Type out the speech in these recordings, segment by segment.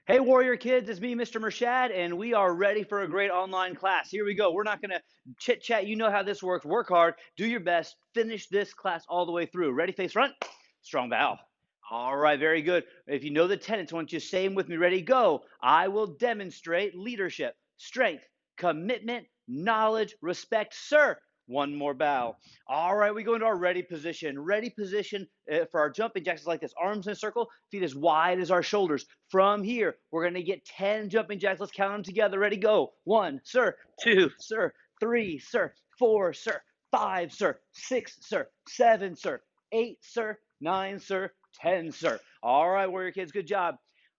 Hey, Warrior Kids, it's me, Mr. Mershad, and we are ready for a great online class. Here we go. We're not going to chit chat. You know how this works. Work hard, do your best, finish this class all the way through. Ready, face front, strong bow. All right, very good. If you know the tenets, I want you to say them with me. Ready, go. I will demonstrate leadership, strength, commitment, knowledge, respect, sir. One more bow. All right, we go into our ready position. Ready position for our jumping jacks is like this. Arms in a circle, feet as wide as our shoulders. From here, we're going to get 10 jumping jacks. Let's count them together. Ready, go. 1, sir. 2, sir. 3, sir. 4, sir. 5, sir. 6, sir. 7, sir. 8, sir. 9, sir. 10, sir. All right, Warrior Kids, good job.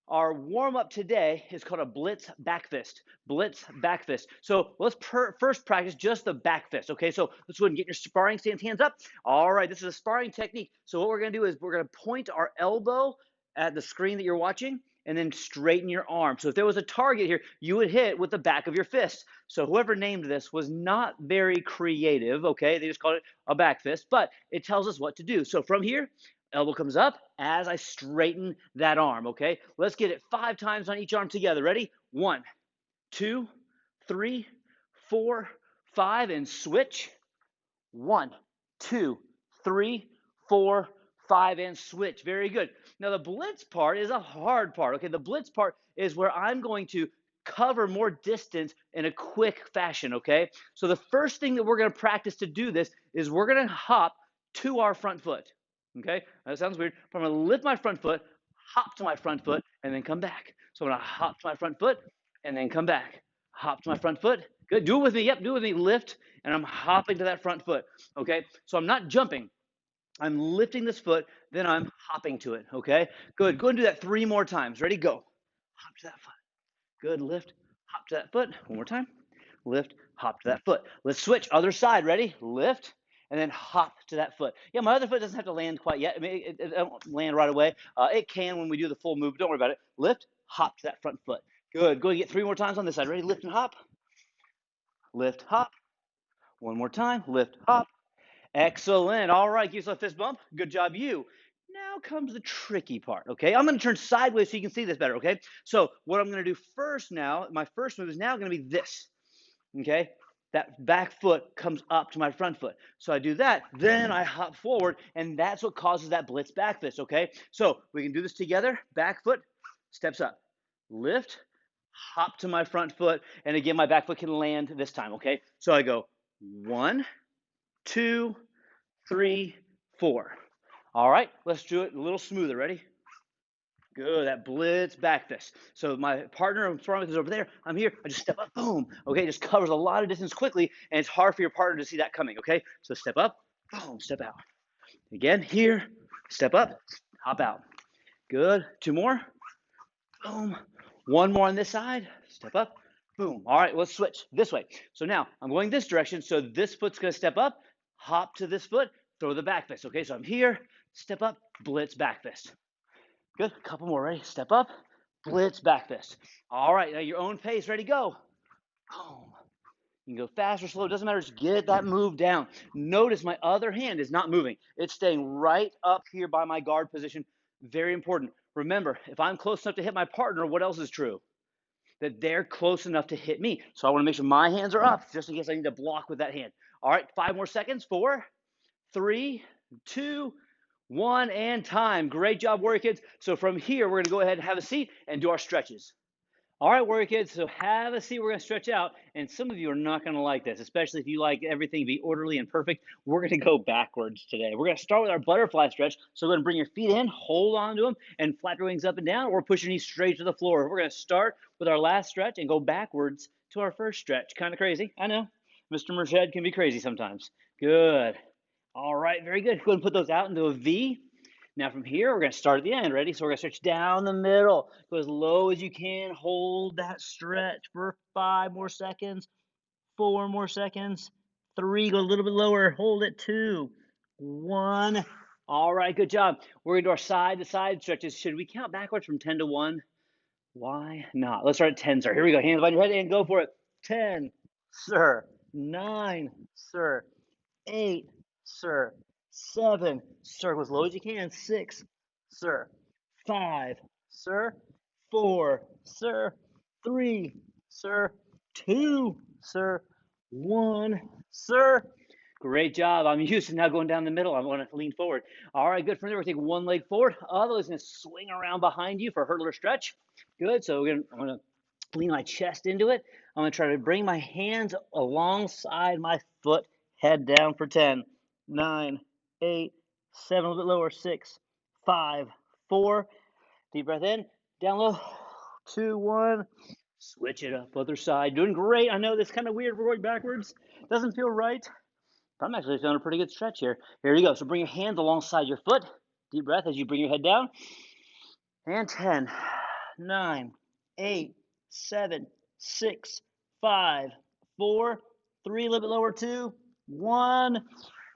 Our warm-up today is called a blitz back fist. Blitz back fist. So let's first practice just the back fist, okay? So let's go ahead and get your sparring stance, hands up. All right, this is a sparring technique. So what we're going to do is we're going to point our elbow at the screen that you're watching and then straighten your arm. So if there was a target here, you would hit with the back of your fist. So whoever named this was not very creative, okay? They just called it a back fist, but it tells us what to do. So from here, elbow comes up as I straighten that arm, okay? Let's get it 5 times on each arm together. Ready? 1, 2, 3, 4, 5, and switch. 1, 2, 3, 4, 5, and switch. Very good. Now the blitz part is a hard part, okay? The blitz part is where I'm going to cover more distance in a quick fashion, okay? So the first thing that we're going to practice to do this is we're going to hop to our front foot. Okay, that sounds weird, but I'm going to lift my front foot, hop to my front foot, and then come back. So I'm going to hop to my front foot and then come back. Hop to my front foot. Good. Do it with me. Yep, do it with me. Lift, and I'm hopping to that front foot. Okay, so I'm not jumping. I'm lifting this foot, then I'm hopping to it. Okay, good. Go and do that 3 more times. Ready? Go. Hop to that foot. Good. Lift, hop to that foot. One more time. Lift, hop to that foot. Let's switch. Other side. Ready? Lift, and then hop to that foot. Yeah, my other foot doesn't have to land quite yet. I mean, it won't land right away. It can when we do the full move. Don't worry about it. Lift, hop to that front foot. Good. Go and get 3 more times on this side. Ready? Lift and hop. Lift, hop. One more time. Lift, hop. Excellent. All right. Give yourself a fist bump. Good job, you. Now comes the tricky part, okay? I'm going to turn sideways so you can see this better, okay? So what I'm going to do first now, my first move is now going to be this, okay? That back foot comes up to my front foot. So I do that, then I hop forward, and that's what causes that blitz back fist, okay? So we can do this together. Back foot steps up. Lift, hop to my front foot, and again, my back foot can land this time, okay? So I go 1, 2, 3, 4. All right, let's do it a little smoother. Ready? Good, that blitz back fist. So my partner I'm throwing with is over there. I'm here. I just step up, boom. Okay, just covers a lot of distance quickly, and it's hard for your partner to see that coming. Okay, so step up, boom, step out. Again, here, step up, hop out. Good. 2 more, boom. 1 more on this side, step up, boom. All right, let's switch this way. So now I'm going this direction. So this foot's gonna step up, hop to this foot, throw the back fist. Okay, so I'm here, step up, blitz back fist. Good. A couple more. Ready? Step up. Blitz back fist. All right. Now your own pace. Ready? Go. Boom. You can go fast or slow. It doesn't matter. Just get that move down. Notice my other hand is not moving. It's staying right up here by my guard position. Very important. Remember, if I'm close enough to hit my partner, what else is true? That they're close enough to hit me. So I want to make sure my hands are up just in case I need to block with that hand. All right. 5 more seconds. 4, 3, 2, 1, and time. Great job, Warrior Kids. So from here, we're going to go ahead and have a seat and do our stretches. All right, Warrior Kids, so have a seat. We're going to stretch out. And some of you are not going to like this, especially if you like everything to be orderly and perfect. We're going to go backwards today. We're going to start with our butterfly stretch. So go ahead and bring your feet in, hold on to them, and flap your wings up and down, or push your knees straight to the floor. We're going to start with our last stretch and go backwards to our first stretch. Kind of crazy, I know. Mr. Mershad can be crazy sometimes. Good. All right, very good. Go ahead and put those out into a V. Now from here, we're going to start at the end. Ready? So we're going to stretch down the middle. Go as low as you can. Hold that stretch for 5 more seconds, 4 more seconds, 3. Go a little bit lower. Hold it. 2, 1. All right, good job. We're going to do our side-to-side stretches. Should we count backwards from 10 to 1? Why not? Let's start at 10, sir. Here we go. Hands behind your head and go for it. 10, sir. 9, sir. 8, sir. 7, sir. Go as low as you can. 6, sir. 5, sir. 4, sir, 3, sir, 2, sir, 1, sir. Great job. I'm used to now going down the middle. I want to lean forward. All right, good. From there, we're going to take one leg forward. Other leg's going to swing around behind you for a hurdler stretch. Good. So I'm going to lean my chest into it. I'm going to try to bring my hands alongside my foot, head down for 10, 9, 8, 7, a little bit lower, 6, 5, 4. Deep breath in, down low, 2, 1. Switch it up, other side. Doing great. I know this is kind of weird. We're going backwards. Doesn't feel right. But I'm actually feeling a pretty good stretch here. Here you go. So bring your hands alongside your foot. Deep breath as you bring your head down. And 10, 9, 8, 7, 6, 5, 4, 3, a little bit lower, 2, 1.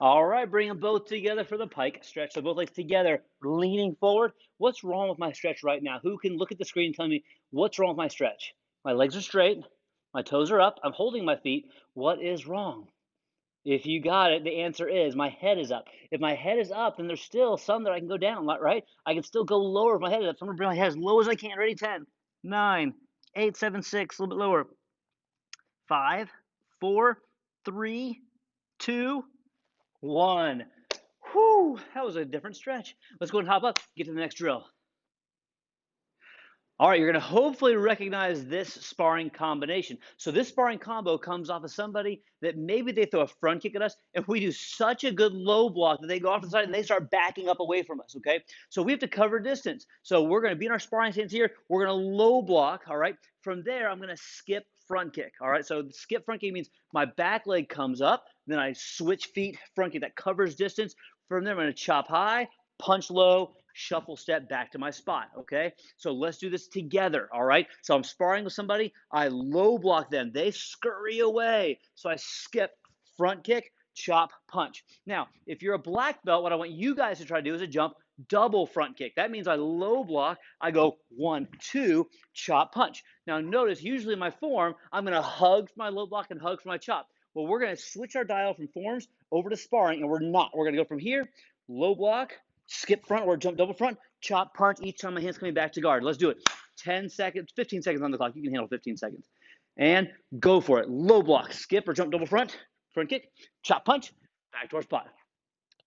All right, bring them both together for the pike stretch. So both legs together, leaning forward. What's wrong with my stretch right now? Who can look at the screen and tell me what's wrong with my stretch? My legs are straight. My toes are up. I'm holding my feet. What is wrong? If you got it, the answer is my head is up. If my head is up, then there's still some that I can go down, right? I can still go lower if my head is up. So I'm going to bring my head as low as I can. Ready? 10, 9, 8, 7, 6, a little bit lower. 5, 4, 3, 2, 1. Whew, that was a different stretch. Let's go and hop up, get to the next drill. All right, you're going to hopefully recognize this sparring combination. So this sparring combo comes off of somebody that maybe they throw a front kick at us, and we do such a good low block that they go off to the side and they start backing up away from us, okay? So we have to cover distance. So we're going to be in our sparring stance here. We're going to low block, all right? From there, I'm going to skip front kick, all right? So skip front kick means my back leg comes up, then I switch feet, front kick that covers distance. From there, I'm going to chop high, punch low, shuffle step back to my spot, okay? So let's do this together, all right? So I'm sparring with somebody, I low block them, they scurry away. So I skip, front kick, chop, punch. Now, if you're a black belt, what I want you guys to try to do is a jump, double front kick. That means I low block, I go 1, 2, chop, punch. Now notice, usually in my form, I'm gonna hug for my low block and hug for my chop. Well, we're gonna switch our dial from forms over to sparring, and we're not. We're gonna go from here, low block, skip front or jump double front, chop, punch each time my hand's coming back to guard. Let's do it. 10 seconds, 15 seconds on the clock. You can handle 15 seconds. And go for it. Low block, skip or jump double front kick, chop, punch, back to our spot.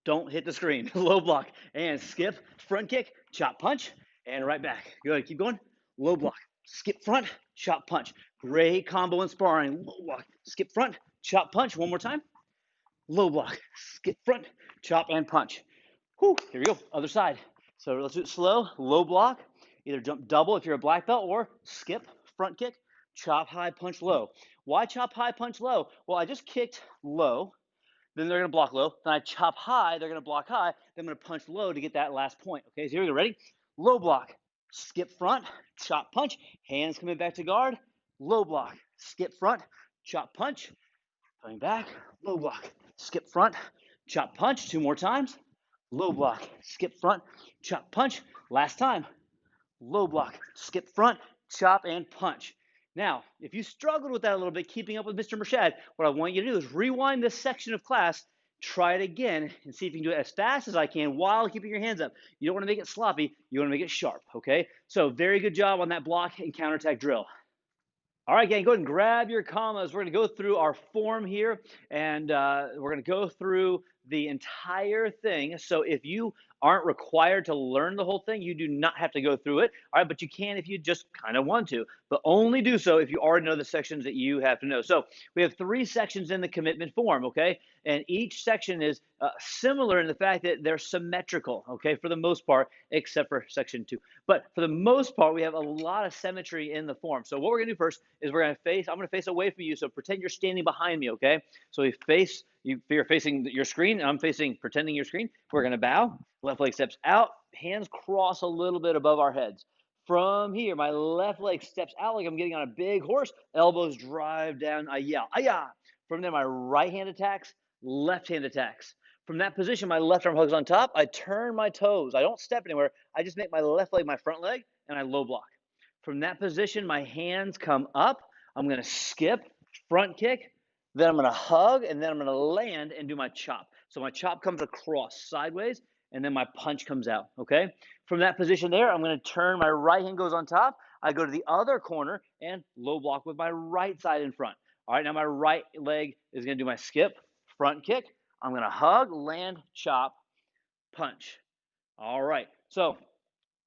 Don't hit the screen. Low block and skip, front kick, chop, punch, and right back. Good. Keep going. Low block, skip front, chop, punch. Great combo in sparring. Low block, skip front, chop, punch. One more time. Low block, skip front, chop, and punch. Whew, here we go, other side. So let's do it slow, low block, either jump double if you're a black belt or skip, front kick, chop high, punch low. Why chop high, punch low? Well, I just kicked low, then they're gonna block low, then I chop high, they're gonna block high, then I'm gonna punch low to get that last point. Okay, so here we go, ready? Low block, skip front, chop punch, hands coming back to guard, low block, skip front, chop punch, coming back, low block, skip front, chop punch, 2 more times, low block, skip front, chop, punch. Last time, low block, skip front, chop, and punch. Now, if you struggled with that a little bit, keeping up with Mr. Mershad, what I want you to do is rewind this section of class, try it again, and see if you can do it as fast as I can while keeping your hands up. You don't want to make it sloppy, you want to make it sharp, okay? So very good job on that block and counterattack drill. All right, gang, go ahead and grab your commas. We're going to go through our form here, and we're going to go through the entire thing. So if you aren't required to learn the whole thing, you do not have to go through it. All right, but you can if you just kind of want to, but only do so if you already know the sections that you have to know. So we have 3 sections in the commitment form, okay? And each section is similar in the fact that they're symmetrical, okay, for the most part, except for section 2. But for the most part, we have a lot of symmetry in the form. So what we're going to do first is I'm going to face away from you, so pretend you're standing behind me, okay? So you're facing your screen, and I'm pretending your screen. We're going to bow, left leg steps out, hands cross a little bit above our heads. From here, my left leg steps out like I'm getting on a big horse, elbows drive down, I yell, "Ayah!" From there, my right hand attacks, left hand attacks. From that position, my left arm hugs on top. I turn my toes. I don't step anywhere. I just make my left leg my front leg, and I low block. From that position, my hands come up. I'm going to skip, front kick, then I'm going to hug, and then I'm going to land and do my chop. So my chop comes across sideways, and then my punch comes out, okay? From that position there, I'm going to turn, my right hand goes on top. I go to the other corner and low block with my right side in front. All right, now my right leg is going to do my skip, front kick. I'm going to hug, land, chop, punch. All right, so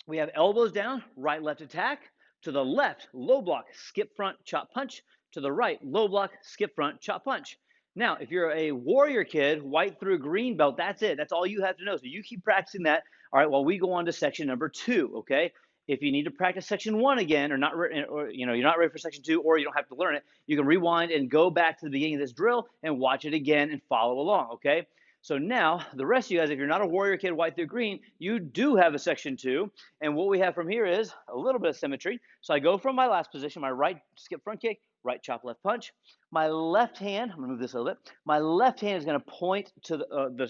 we have elbows down, right, left attack. To the left, low block, skip front, chop punch. To the right, low block, skip front, chop punch. Now, if you're a warrior kid, white through green belt, that's it. That's all you have to know. So you keep practicing that. All right, while we go on to section number 2, okay? If you need to practice section 1 again, or not, or you're not ready for section 2, or you don't have to learn it, you can rewind and go back to the beginning of this drill and watch it again and follow along, okay? So now, the rest of you guys, if you're not a warrior kid, white through green, you do have a section 2. And what we have from here is a little bit of symmetry. So I go from my last position, my right skip front kick, right chop left punch. My left hand, I'm going to move this a little bit. My left hand is going to point to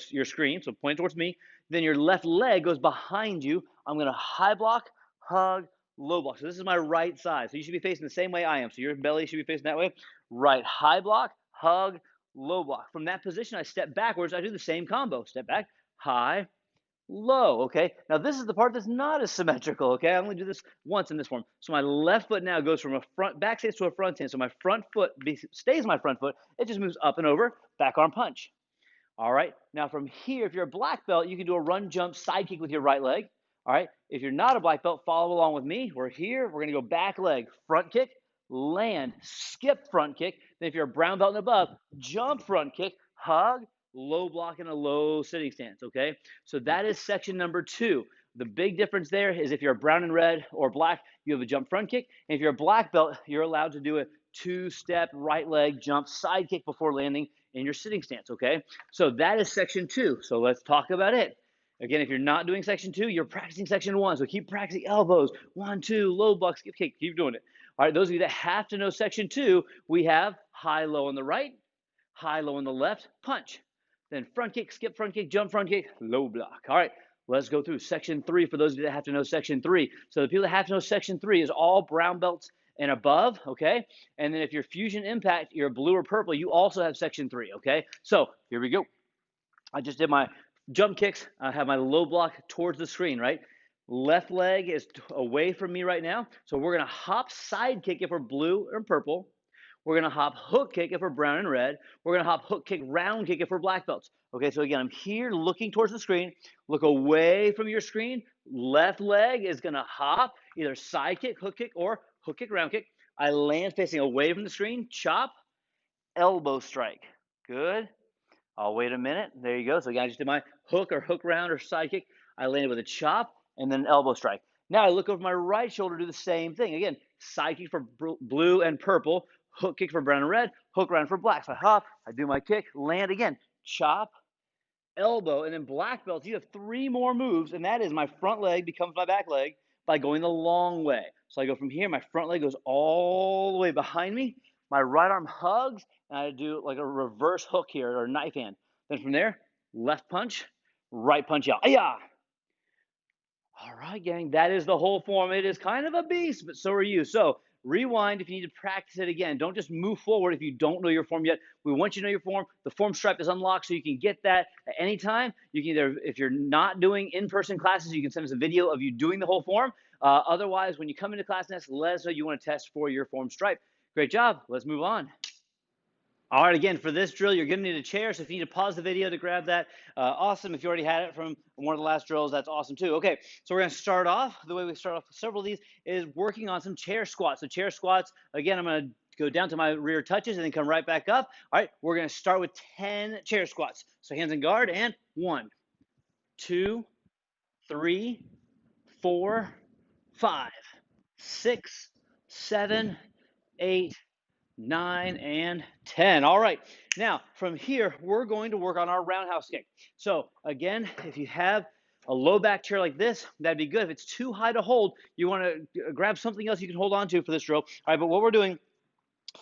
your screen, so point towards me. Then your left leg goes behind you. I'm going to high block, hug, low block. So this is my right side. So you should be facing the same way I am. So your belly should be facing that way. Right high block, hug, low block. From that position, I step backwards. I do the same combo. Step back, high, low, okay? Now, this is the part that's not as symmetrical, okay? I only do this once in this form. So my left foot now goes from a back stance to a front stance. So my front foot stays my front foot. It just moves up and over, back arm punch. All right? Now, from here, if you're a black belt, you can do a run, jump, side kick with your right leg. All right? If you're not a black belt, follow along with me. We're here. We're going to go back leg, front kick, land, skip front kick. Then if you're a brown belt and above, jump front kick, hug, low block, and a low sitting stance, okay? So that is section number 2. The big difference there is if you're a brown and red or black, you have a jump front kick. And if you're a black belt, you're allowed to do a 2-step right leg jump side kick before landing in your sitting stance, okay? So that is section 2. So let's talk about it. Again, if you're not doing section 2, you're practicing section 1. So keep practicing elbows, 1, 2, low block, skip kick, keep doing it. All right, those of you that have to know section 2, we have high, low on the right, high, low on the left, punch. Then front kick, skip front kick, jump front kick, low block. All right, let's go through section 3 for those of you that have to know section 3. So the people that have to know section 3 is all brown belts and above, okay? And then if you're fusion impact, you're blue or purple, you also have section 3, okay? So here we go. I just did my jump kicks. I have my low block towards the screen, right? Left leg is away from me right now. So we're going to hop side kick if we're blue or purple. We're going to hop hook kick if we're brown and red. We're going to hop hook kick, round kick if we're black belts. Okay, so again, I'm here looking towards the screen. Look away from your screen. Left leg is going to hop, either side kick, hook kick, or hook kick, round kick. I land facing away from the screen. Chop, elbow strike. Good. I'll wait a minute. There you go. So again, I just did my hook or hook round or side kick. I landed with a chop and then an elbow strike. Now I look over my right shoulder, do the same thing. Again, side kick for blue and purple, hook kick for brown and red, hook round for black. So I hop, I do my kick, land again, chop, elbow, and then black belts, you have 3 more moves, and that is my front leg becomes my back leg by going the long way. So I go from here, my front leg goes all the way behind me, my right arm hugs, and I do like a reverse hook here, or knife hand. Then from there, left punch, right punch out. Ayah! All right, gang, that is the whole form. It is kind of a beast, but so are you. So rewind if you need to practice it again. Don't just move forward if you don't know your form yet. We want you to know your form. The form stripe is unlocked, so you can get that at any time. You can either, if you're not doing in-person classes, you can send us a video of you doing the whole form. Otherwise, when you come into class next, let us know you want to test for your form stripe. Great job. Let's move on. All right, again, for this drill, you're going to need a chair, so if you need to pause the video to grab that, awesome. If you already had it from one of the last drills, that's awesome too. Okay, so we're going to start off, the way we start off with several of these is working on some chair squats. So chair squats, again, I'm going to go down to my rear touches and then come right back up. All right, we're going to start with 10 chair squats. So hands in guard, and 1, 2, 3, 4, 5, 6, 7, 8, 9, and 10. All right, now from here, we're going to work on our roundhouse kick. So again, if you have a low back chair like this, that'd be good. If it's too high to hold, you want to grab something else you can hold on to for this drill. All right, but what we're doing,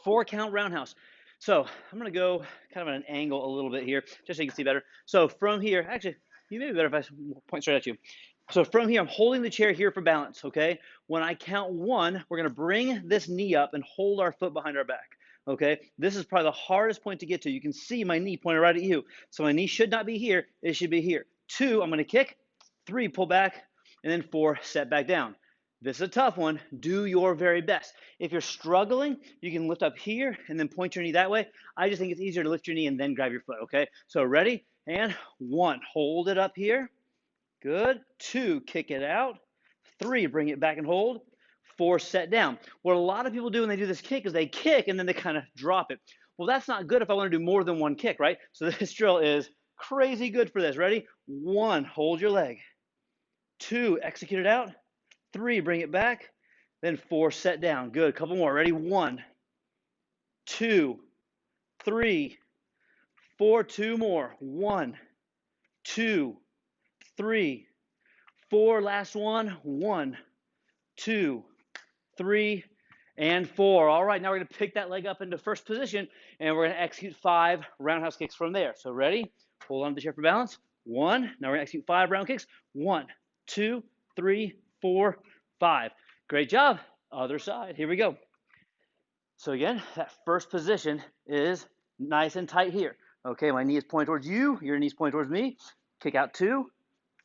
4 count roundhouse. So I'm going to go kind of at an angle a little bit here, just so you can see better. So from here, actually, you may be better if I point straight at you. So from here, I'm holding the chair here for balance, okay? When I count 1, we're going to bring this knee up and hold our foot behind our back, okay? This is probably the hardest point to get to. You can see my knee pointed right at you. So my knee should not be here. It should be here. 2, I'm going to kick. 3, pull back. And then 4, set back down. This is a tough one. Do your very best. If you're struggling, you can lift up here and then point your knee that way. I just think it's easier to lift your knee and then grab your foot, okay? So ready? And 1, hold it up here. Good. 2, kick it out. 3, bring it back and hold. 4, set down. What a lot of people do when they do this kick is they kick and then they kind of drop it. Well, that's not good if I want to do more than one kick, right? So this drill is crazy good for this. Ready? 1, hold your leg. 2, execute it out. 3, bring it back. Then 4, set down. Good. Couple more. Ready? 1, 2, 3, 4. 2 more. 1, 2, 3, 4. Last one. 1, 2, 3, and 4. All right, now we're going to pick that leg up into first position, and we're going to execute 5 roundhouse kicks from there. So ready? Hold on to the chair for balance. 1. Now we're going to execute 5 round kicks. 1, 2, 3, 4, 5. Great job. Other side. Here we go. So again, that first position is nice and tight here. Okay, my knee is pointed towards you. Your knee's pointed towards me. Kick out 2,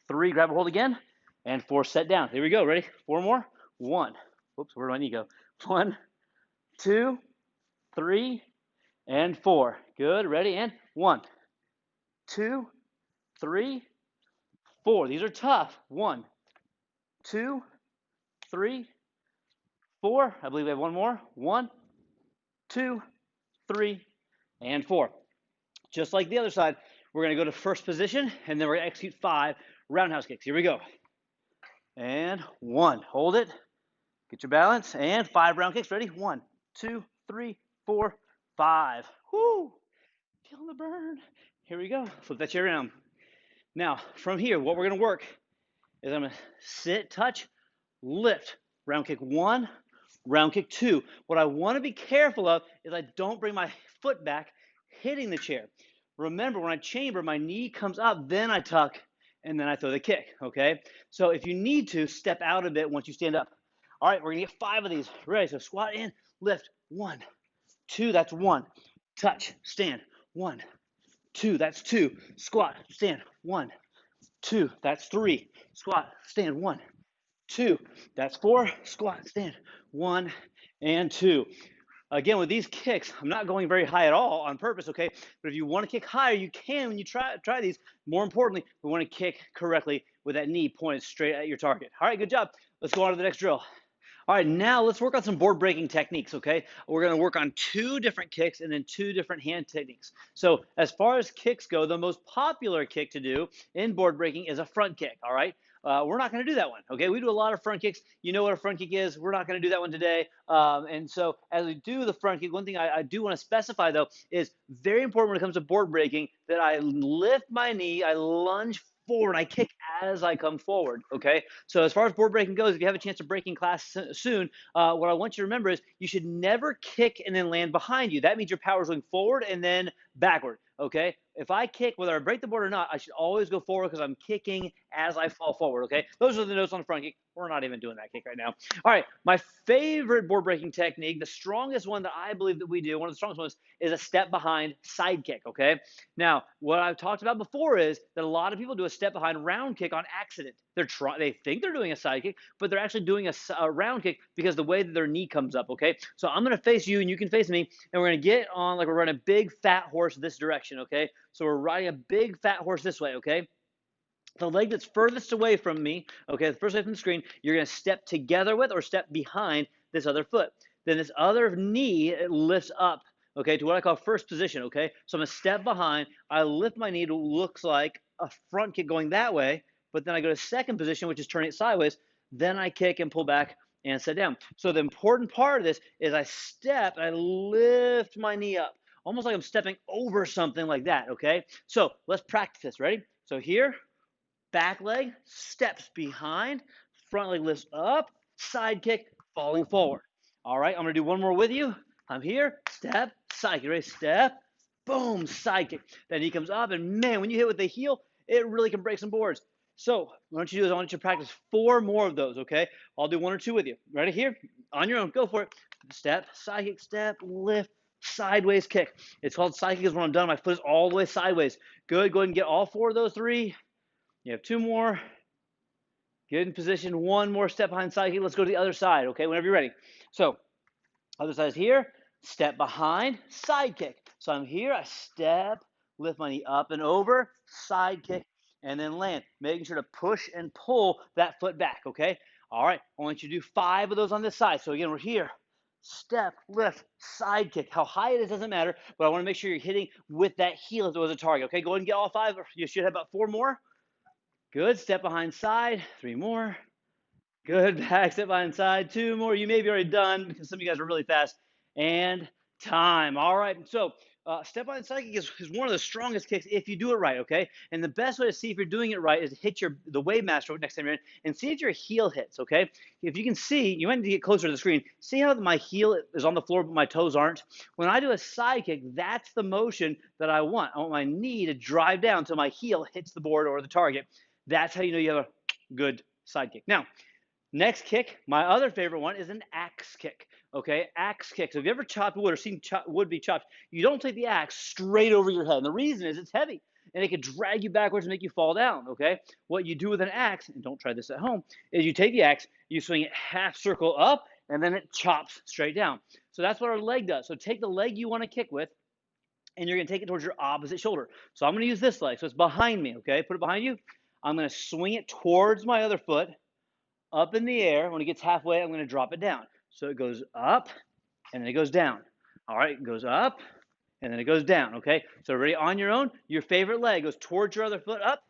3, grab a hold again, and 4, set down. Here we go. Ready? 4 more. 1. Whoops, where did my knee go? 1, 2, 3, and 4. Good. Ready? And 1, 2, 3, 4. These are tough. 1, 2, 3, 4. I believe we have one more. 1, 2, 3, and 4. Just like the other side, we're going to go to first position, and then we're going to execute 5 roundhouse kicks. Here we go. And 1. Hold it. Get your balance. And 5 round kicks. Ready? 1, 2, 3, 4, 5. Whoo! Feeling the burn. Here we go. Flip that chair around. Now, from here, what we're going to work is I'm going to sit, touch, lift. Round kick 1, round kick 2. What I want to be careful of is I don't bring my foot back hitting the chair. Remember, when I chamber, my knee comes up, then I tuck, and then I throw the kick, okay? So if you need to, step out a bit once you stand up. All right, we're going to get 5 of these. Ready? So squat in, lift. 1, 2, that's 1. Touch, stand. 1, 2, that's 2. Squat, stand. 1, 2, that's 3. Squat, stand. 1, 2, that's 4. Squat, stand. 1 and 2. Again, with these kicks, I'm not going very high at all on purpose, okay? But if you want to kick higher, you can when you try these. More importantly, we want to kick correctly with that knee pointed straight at your target. All right, good job. Let's go on to the next drill. All right, now let's work on some board breaking techniques, okay? We're going to work on 2 different kicks and then 2 different hand techniques. So as far as kicks go, the most popular kick to do in board breaking is a front kick, all right? We're not going to do that one, okay? We do a lot of front kicks. You know what a front kick is. We're not going to do that one today. And so as we do the front kick, one thing I do want to specify, though, is very important when it comes to board breaking that I lift my knee, I lunge forward, I kick as I come forward, okay? So as far as board breaking goes, if you have a chance to break in class soon, what I want you to remember is you should never kick and then land behind you. That means your power is going forward and then backward, okay? If I kick, whether I break the board or not, I should always go forward because I'm kicking as I fall forward, okay? Those are the notes on the front kick. We're not even doing that kick right now. All right, my favorite board breaking technique, the strongest one that I believe that we do, one of the strongest ones, is a step behind side kick, okay? Now, what I've talked about before is that a lot of people do a step behind round kick on accident. They think they're doing a side kick, but they're actually doing a round kick because the way that their knee comes up, okay? So I'm going to face you and you can face me, and we're going to get on like we're running a big fat horse this direction, okay? So we're riding a big fat horse this way, okay? The leg that's furthest away from me, okay, the first away from the screen, you're going to step together with or step behind this other foot. Then this other knee, it lifts up, okay, to what I call first position, okay? So I'm going to step behind. I lift my knee to what looks like a front kick going that way, but then I go to second position, which is turning it sideways. Then I kick and pull back and sit down. So the important part of this is I step, I lift my knee up, almost like I'm stepping over something like that, okay? So let's practice this. Ready? So here, back leg steps behind, front leg lifts up, side kick, falling forward. All right, I'm going to do one more with you. I'm here, step, side kick. Ready? Step, boom, side kick. Then he comes up, and man, when you hit with the heel, it really can break some boards. So what I want you to do is I want you to practice 4 more of those, okay? I'll do 1 or 2 with you. Ready? Here, on your own, go for it. Step, side kick, step, lift, sideways kick. It's called side kick because when I'm done, my foot is all the way sideways. Good, go ahead and get all 4 of those 3. You have 2 more. Get in position. One more step behind side kick. Let's go to the other side, okay, whenever you're ready. So other side is here, step behind, side kick. So I'm here, I step, lift my knee up and over, side kick, and then land. Making sure to push and pull that foot back, okay? All right, I want you to do 5 of those on this side. So again, we're here, step, lift, side kick. How high it is doesn't matter, but I want to make sure you're hitting with that heel if it was a target, okay? Go ahead and get all 5. You should have about 4 more. Good, step behind side, 3 more. Good, back step behind side, 2 more. You may be already done because some of you guys are really fast. And time. All right, so step behind side kick is one of the strongest kicks if you do it right, okay? And the best way to see if you're doing it right is to hit the wave master next time you're in and see if your heel hits, okay? If you can see, you might need to get closer to the screen. See how my heel is on the floor but my toes aren't? When I do a side kick, that's the motion that I want. I want my knee to drive down until my heel hits the board or the target. That's how you know you have a good side kick. Now, next kick, my other favorite one is an axe kick. Okay, axe kick. So if you ever chopped wood or seen wood be chopped, you don't take the axe straight over your head. And the reason is it's heavy and it could drag you backwards and make you fall down. Okay, what you do with an axe, and don't try this at home, is you take the axe, you swing it half circle up, and then it chops straight down. So that's what our leg does. So take the leg you want to kick with, and you're going to take it towards your opposite shoulder. So I'm going to use this leg. So it's behind me. Okay, put it behind you. I'm going to swing it towards my other foot, up in the air. When it gets halfway, I'm going to drop it down. So it goes up, and then it goes down. All right, it goes up, and then it goes down, okay? So ready on your own, your favorite leg goes towards your other foot, up,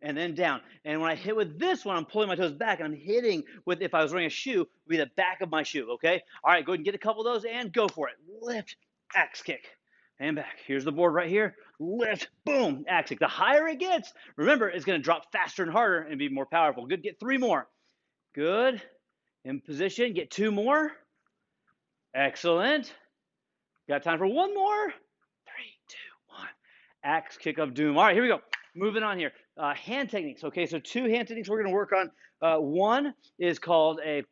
and then down. And when I hit with this one, I'm pulling my toes back, and I'm hitting with, if I was wearing a shoe, would be the back of my shoe, okay? All right, go ahead and get a couple of those, and go for it. Lift, axe kick, and back. Here's the board right here. Lift, boom, axe kick. The higher it gets, remember, it's going to drop faster and harder and be more powerful. Good, get 3 more. Good. In position. Get 2 more. Excellent. Got time for 1 more. 3, 2, 1. Axe kick of doom. All right, here we go. Moving on here. Hand techniques. Okay, so 2 hand techniques we're going to work on. One is called an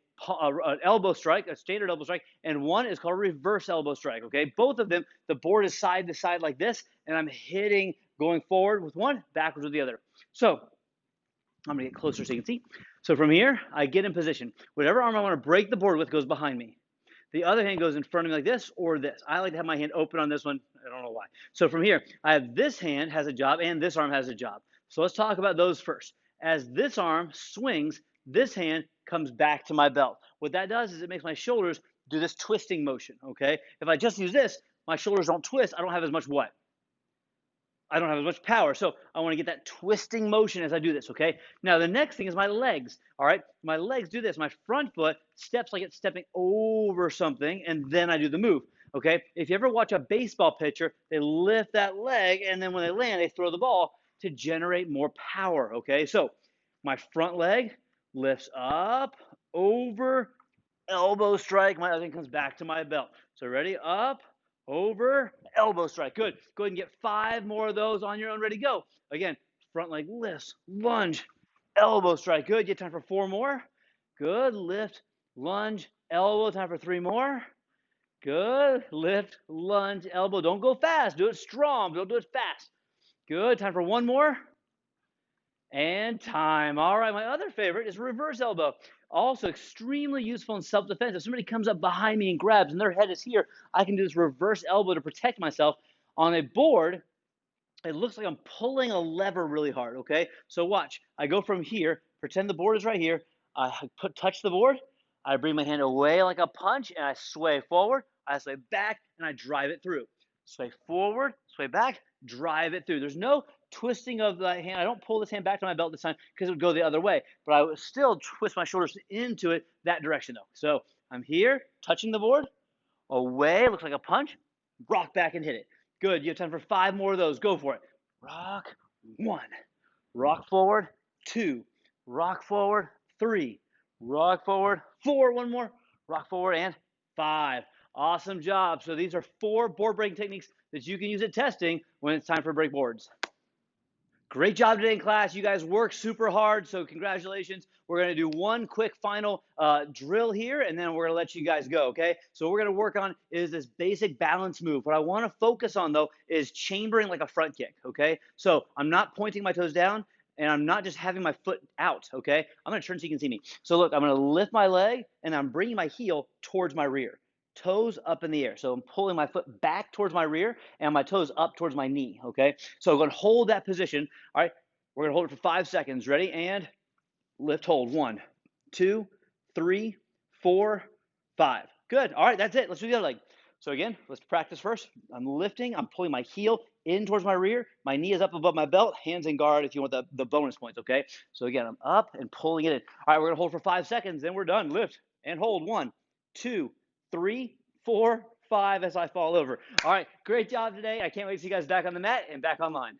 elbow strike, a standard elbow strike, and one is called a reverse elbow strike. Okay, both of them, the board is side to side like this, and I'm hitting going forward with one, backwards with the other. So I'm going to get closer so you can see. So from here, I get in position. Whatever arm I want to break the board with goes behind me. The other hand goes in front of me like this or this. I like to have my hand open on this one. I don't know why. So from here, I have this hand has a job and this arm has a job. So let's talk about those first. As this arm swings, this hand comes back to my belt. What that does is it makes my shoulders do this twisting motion, okay? If I just use this, my shoulders don't twist. I don't have as much what? I don't have as much power. So I want to get that twisting motion as I do this, okay? Now, the next thing is my legs, all right? My legs do this. My front foot steps like it's stepping over something, and then I do the move, okay? If you ever watch a baseball pitcher, they lift that leg, and then when they land, they throw the ball to generate more power, okay? So my front leg lifts up, over, elbow strike. My other thing comes back to my belt. So ready? Up, over, elbow strike. Good. Go ahead and get 5 more of those on your own. Ready, go. Again, front leg lifts, lunge, elbow strike. Good. You have time for 4 more. Good. Lift, lunge, elbow. Time for 3 more. Good. Lift, lunge, elbow. Don't go fast. Do it strong. Don't do it fast. Good. Time for 1 more. And time. All right. My other favorite is reverse elbow. Also extremely useful in self-defense. If somebody comes up behind me and grabs and their head is here, I can do this reverse elbow to protect myself. On a board, it looks like I'm pulling a lever really hard, okay? So watch. I go from here, pretend the board is right here. I touch the board. I bring my hand away like a punch, and I sway forward. I sway back, and I drive it through. Sway forward, sway back, drive it through. There's no twisting of the hand. I don't pull this hand back to my belt this time because it would go the other way, but I would still twist my shoulders into it that direction though. So I'm here, touching the board, away, looks like a punch, rock back and hit it. Good, you have time for 5 more of those. Go for it. Rock, 1, rock forward, 2, rock forward, 3, rock forward, 4, 1 more, rock forward, and 5. Awesome job. So these are 4 board breaking techniques that you can use at testing when it's time for break boards. Great job today in class. You guys work super hard, so congratulations. We're going to do one quick final drill here, and then we're going to let you guys go, okay? So what we're going to work on is this basic balance move. What I want to focus on, though, is chambering like a front kick, okay? So I'm not pointing my toes down. and I'm not just having my foot out, okay? I'm gonna turn so you can see me. So look, I'm gonna lift my leg, and I'm bringing my heel towards my rear. Toes up in the air. So I'm pulling my foot back towards my rear, and my toes up towards my knee, okay? So I'm gonna hold that position. All right, we're gonna hold it for 5 seconds. Ready? And lift, hold. 1, 2, 3, 4, 5. Good. All right, that's it. Let's do the other leg. So again, let's practice first. I'm lifting, I'm pulling my heel in towards my rear. My knee is up above my belt, hands in guard if you want the bonus points, okay? So again, I'm up and pulling it in. All right, we're gonna hold for 5 seconds, then we're done. Lift and hold. 1, 2, 3, 4, 5 as I fall over. All right, great job today. I can't wait to see you guys back on the mat and back online.